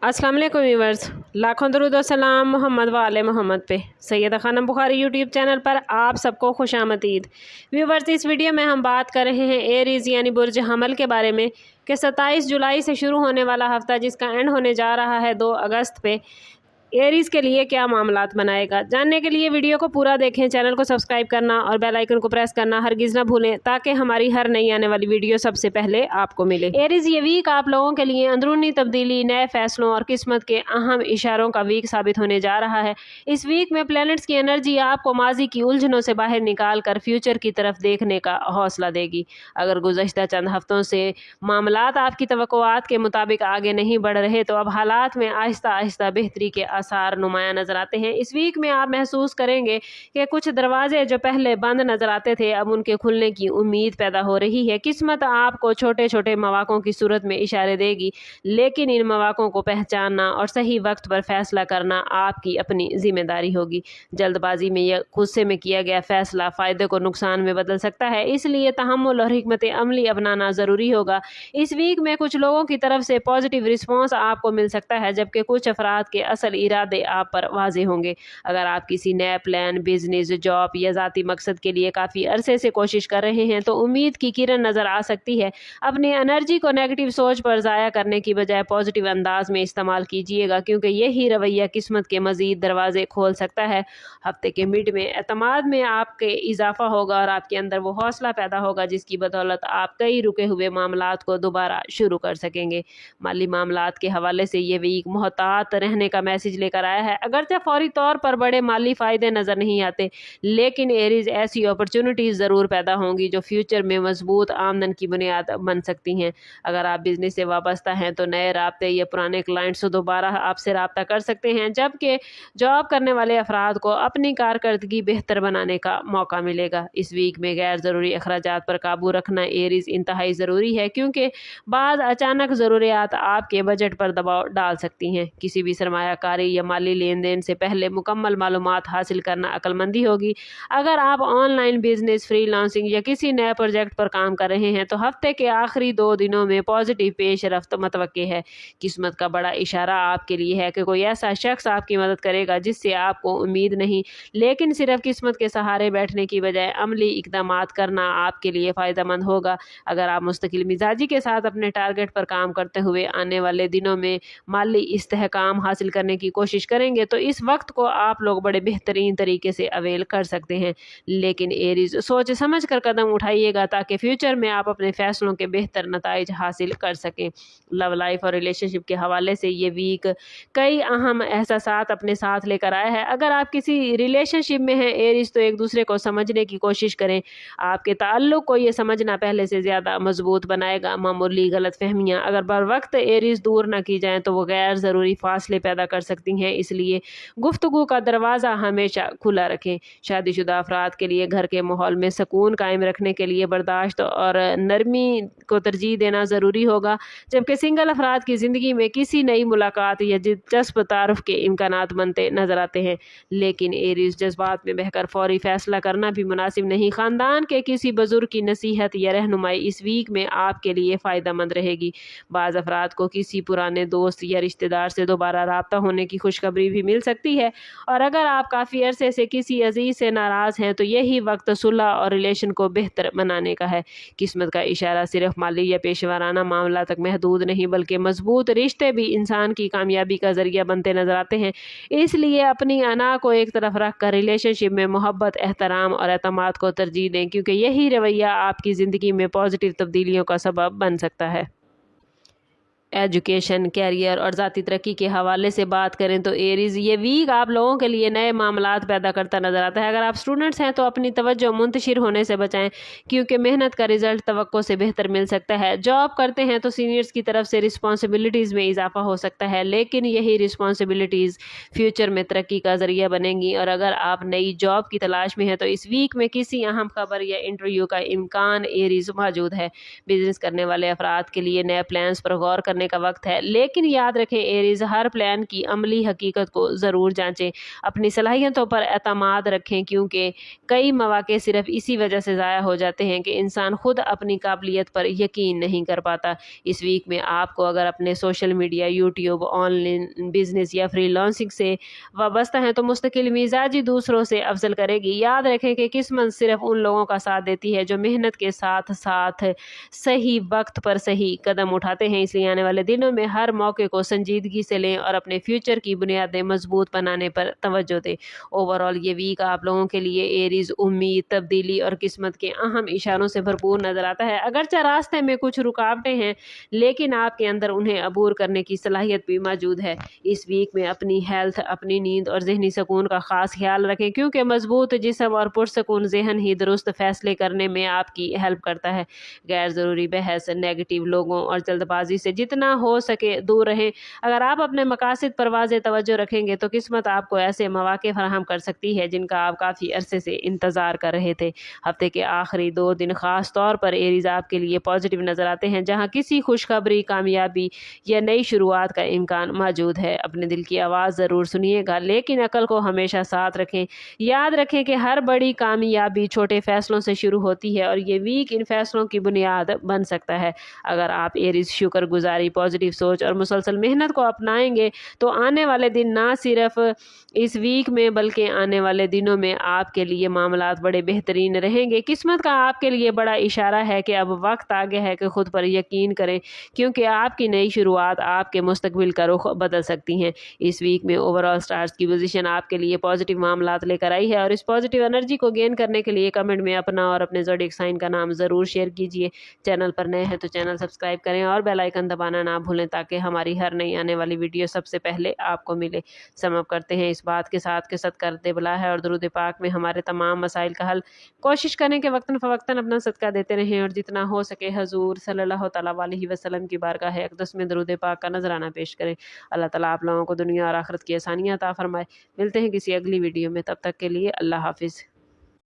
अस्सलाम वालेकुम व्यूअर्स, लाखों दरूद और सलाम मोहम्मद वाले मोहम्मद पे। सैयदा खानम बुखारी यूट्यूब चैनल पर आप सबको खुशामदीद। व्यूअर्स, इस वीडियो में हम बात कर रहे हैं एरीज़ यानी बुर्ज हमल के बारे में कि 27 जुलाई से शुरू होने वाला हफ्ता जिसका एंड होने जा रहा है 2 अगस्त पे, एरीज़ के लिए क्या मामलात बनाएगा। जानने के लिए वीडियो को पूरा देखें, चैनल को सब्सक्राइब करना और बेल आइकन को प्रेस करना हरगिज़ ना भूलें ताकि हमारी हर नई आने वाली वीडियो सबसे पहले आपको मिले। एरीज़ ये वीक आप लोगों के लिए अंदरूनी तब्दीली, नए फैसलों और किस्मत के अहम इशारों का वीक साबित होने जा रहा है। इस वीक में प्लैनेट्स की एनर्जी आपको माजी की उलझनों से बाहर निकाल कर फ्यूचर की तरफ देखने का हौसला देगी। अगर गुज़श्ता चंद हफ्तों से मामलात आपकी तवक्कुआत के मुताबिक आगे नहीं बढ़ रहे तो अब हालात में आहिस्ता आहिस्ता बेहतरी के आसार नुमाया नजर आते हैं। इस वीक में आप महसूस करेंगे कि कुछ दरवाजे जो पहले बंद नजर आते थे अब उनके खुलने की उम्मीद पैदा हो रही है। किस्मत आपको छोटे छोटे मौक़ों की सूरत में इशारे देगी, लेकिन इन मौक़ों को पहचानना और सही वक्त पर फैसला करना आपकी अपनी जिम्मेदारी होगी। जल्दबाजी में या गुस्से में किया गया फैसला फ़ायदे को नुकसान में बदल सकता है, इसलिए तहम्मुल और हिकमत अमली अपनाना ज़रूरी होगा। इस वीक में कुछ लोगों की तरफ से पॉजिटिव रिस्पॉन्स आपको मिल सकता है, जबकि कुछ अफराद के असल इरादे आप पर वाज़े होंगे। अगर आप किसी नए प्लान, बिजनेस, जॉब या ज़ाती मकसद के लिए काफ़ी अरसे से कोशिश कर रहे हैं तो उम्मीद की किरण नज़र आ सकती है। अपनी एनर्जी को नेगेटिव सोच पर ज़ाया करने की बजाय पॉजिटिव अंदाज में इस्तेमाल कीजिएगा, क्योंकि यही रवैया किस्मत के मज़ीद दरवाजे खोल सकता है। हफ्ते के मिड में एतमाद में आपके इजाफा होगा और आपके अंदर वो हौसला पैदा होगा जिसकी बदौलत आप कई रुके हुए मामलात को दोबारा शुरू कर सकेंगे। माली मामलात के हवाले से ये वीक मोहतात रहने का मैसेज लेकर आया है। अगरचे फौरी तौर पर बड़े माली फ़ायदे नज़र नहीं आते, लेकिन एरीज़ ऐसी अपॉर्चुनिटीज़ ज़रूर पैदा होंगी जो फ्यूचर में मजबूत आमदन की बुनियाद बन सकती हैं। अगर आप बिजनेस से वाबस्ता हैं तो नए राब्ते या पुराने क्लाइंट्स दोबारा आपसे रब्ता कर सकते हैं, जबकि जॉब करने वाले अफराद को अपनी कारकर्दगी बेहतर बनाने का मौका मिलेगा। इस वीक में गैर ज़रूरी अखराजात पर काबू रखना एरीज़ इंतहाई ज़रूरी है, क्योंकि बाद अचानक ज़रूरियात आपके बजट पर दबाव डाल सकती हैं। किसी भी सरमायाकारी या माली लेन देन से पहले मुकम्मल मालूमात हासिल करना अक्लमंदी होगी। अगर आप ऑनलाइन बिजनेस, फ्रीलांसिंग या किसी नए प्रोजेक्ट पर काम कर रहे हैं तो हफ्ते के आखिरी 2 दिनों में पॉजिटिव पेश रफ्त मतवक्के है। किस्मत का बड़ा इशारा आपके लिए है कि कोई ऐसा शख्स आपकी मदद करेगा जिससे आपको उम्मीद नहीं, लेकिन सिर्फ किस्मत के सहारे बैठने की बजाय अमली इक़दामात करना आपके लिए फ़ायदेमंद होगा। अगर आप मुस्तकिल मिजाजी के साथ अपने टारगेट पर काम करते हुए आने वाले दिनों में माली इस्तेहकाम हासिल करने की कोशिश करेंगे तो इस वक्त को आप लोग बड़े बेहतरीन तरीके से अवेल कर सकते हैं। लेकिन एरीज़ सोच समझ कर कदम उठाइएगा ताकि फ्यूचर में आप अपने फैसलों के बेहतर नताइज हासिल कर सकें। लव लाइफ और रिलेशनशिप के हवाले से ये वीक कई अहम एहसासात अपने साथ लेकर आया है। अगर आप किसी रिलेशनशिप में हैं एरीज़ तो एक दूसरे को समझने की कोशिश करें। आपके ताल्लुक़ को ये समझना पहले से ज़्यादा मजबूत बनाएगा। मामूली गलत फहमियाँ अगर बर वक्त एरीज़ दूर न की जाएँ तो वो गैर ज़रूरी फासले पैदा कर सकती हैं, इसलिए गुफ्तगू का दरवाज़ा हमेशा खुला रखें। शादीशुदा अफराद के लिए घर के माहौल में सुकून कायम रखने के लिए बर्दाश्त और नरमी को तरजीह देना ज़रूरी होगा, जबकि सिंगल अफराद की ज़िंदगी में किसी नई मुलाकात या दिलचस्प तारुफ के इम्कानात बनते नज़र आते हैं। लेकिन एरीज़ जज्बात में बहकर फौरी फैसला करना भी मुनासिब नहीं। ख़ानदान के किसी बुजुर्ग की नसीहत या रहनुमाई इस वीक में आपके लिए फ़ायदेमंद रहेगी। बाज़ अफराद को किसी पुराने दोस्त या रिश्तेदार से दोबारा राब्ता होने की खुशखबरी भी मिल सकती है, और अगर आप काफ़ी अरसे से किसी अजीज़ से नाराज़ हैं तो यही वक्त सुलह और रिलेशन को बेहतर बनाने का है। किस्मत का इशारा सिर्फ माली या पेशेवराना मामला तक महदूद नहीं, बल्कि मजबूत रिश्ते भी इंसान की कामयाबी का ज़रिया बनते नज़र आते हैं। इसलिए अपनी अना को एक तरफ रख कर रिलेशनशिप में मोहब्बत, एहतराम और एतमाद को तरजीह दें, क्योंकि यही रवैया आपकी ज़िंदगी में पॉजिटिव तब्दीलियों का सबब बन सकता है। एजुकेशन, कैरियर और ज़ाती तरक्की के हवाले से बात करें तो एरीज़ ये वीक आप लोगों के लिए नए मामलात पैदा करता नज़र आता है। अगर आप स्टूडेंट्स हैं तो अपनी तवज्जो मुंतशिर होने से बचाएं, क्योंकि मेहनत का रिज़ल्ट तवक्को से बेहतर मिल सकता है। जॉब करते हैं तो सीनियर्स की तरफ से रिस्पॉन्सिबिलिटीज़ में इजाफा हो सकता है, लेकिन यही रिस्पॉन्सिबिलिटीज़ फ्यूचर में तरक्की का ज़रिया बनेंगी। और अगर आप नई जॉब की तलाश में हैं तो इस वीक में किसी अहम खबर या इंटरव्यू का इम्कान एरीज़ मौजूद है। बिजनेस करने वाले अफराद के लिए नए प्लान्स पर गौर करने کرنے کا وقت ہے، لیکن یاد رکھیں ایریز ہر پلان کی عملی حقیقت کو ضرور جانچیں، اپنی صلاحیتوں پر اعتماد رکھیں کیونکہ کئی مواقع صرف اسی وجہ سے ضائع ہو جاتے ہیں کہ انسان خود اپنی قابلیت پر یقین نہیں کر پاتا۔ اس ویک میں آپ کو اگر اپنے social media, YouTube, on line business یا فری لانسنگ سے وابستہ ہیں تو مستقل مزاجی دوسروں سے افضل کرے گی۔ یاد رکھیں کہ قسمت صرف ان لوگوں کا ساتھ دیتی ہے جو محنت کے ساتھ ساتھ صحیح وقت پر صحیح قدم اٹھاتے ہیں، اس لیے آنے والے دنوں میں ہر موقع کو سنجیدگی سے لیں اور اپنے فیوچر کی بنیادیں مضبوط بنانے پر توجہ دیں۔ اوورآل یہ ویک آپ لوگوں کے لیے ایریز امید، تبدیلی اور قسمت کے اہم اشاروں سے بھرپور نظر آتا ہے۔ اگرچہ راستے میں کچھ رکاوٹیں ہیں لیکن آپ کے اندر انہیں عبور کرنے کی صلاحیت بھی موجود ہے۔ اس ویک میں اپنی ہیلتھ، اپنی نیند اور ذہنی سکون کا خاص خیال رکھیں کیونکہ مضبوط جسم اور پرسکون ذہن ہی درست فیصلے کرنے میں آپ کی ہیلپ کرتا ہے۔ غیر ضروری بحث، نیگیٹو لوگوں اور جلد بازی سے جتنا ہو سکے دور رہیں۔ اگر آپ اپنے مقاصد پر واضح توجہ رکھیں گے تو قسمت آپ کو ایسے مواقع فراہم کر سکتی ہے جن کا آپ کافی عرصے سے انتظار کر رہے تھے۔ ہفتے کے آخری 2 دن خاص طور پر ایریز آپ کے لیے پازیٹیو نظر آتے ہیں، جہاں کسی خوشخبری، کامیابی یا نئی شروعات کا امکان موجود ہے۔ اپنے دل کی آواز ضرور سنیے گا لیکن عقل کو ہمیشہ ساتھ رکھیں۔ یاد رکھیں کہ ہر بڑی کامیابی چھوٹے فیصلوں سے شروع ہوتی ہے اور یہ ویک ان فیصلوں کی بنیاد بن سکتا ہے۔ اگر آپ ایریز شکر گزاری، پازیٹیو سوچ اور مسلسل محنت کو اپنائیں گے تو آنے والے دن نہ صرف اس ویک میں بلکہ آنے والے دنوں میں آپ کے لیے معاملات بڑے بہترین رہیں گے۔ قسمت کا آپ کے لیے بڑا اشارہ ہے کہ اب وقت آ گیا ہے کہ خود پر یقین کریں کیونکہ آپ کی نئی شروعات آپ کے مستقبل کا رخ بدل سکتی ہیں۔ اس ویک میں اوورآل سٹارز کی پوزیشن آپ کے لیے پازیٹیو معاملات لے کر آئی ہے اور اس پازیٹیو انرجی کو گین کرنے کے لیے کمنٹ میں اپنا اور اپنے زوڈیک سائن کا نام ضرور شیئر کیجیے۔ چینل پر نئے ہیں تو چینل سبسکرائب کریں اور بیل آئیکن دبانا نہ بھولیں تاکہ ہماری ہر نئی آنے والی ویڈیو سب سے پہلے آپ کو ملے۔ سم اپ کرتے ہیں اس بات کے ساتھ کہ صدقہ رد بلا ہے اور درود پاک میں ہمارے تمام مسائل کا حل۔ کوشش کریں کہ وقتاً فوقتاً اپنا صدقہ دیتے رہیں اور جتنا ہو سکے حضور صلی اللہ تعالیٰ علیہ وسلم کی بارگاہ اقدس میں درود پاک کا نذرانہ پیش کریں۔ اللہ تعالیٰ آپ لوگوں کو دنیا اور آخرت کی آسانیاں عطا فرمائے۔ ملتے ہیں کسی اگلی ویڈیو میں، تب تک کے لیے اللہ حافظ۔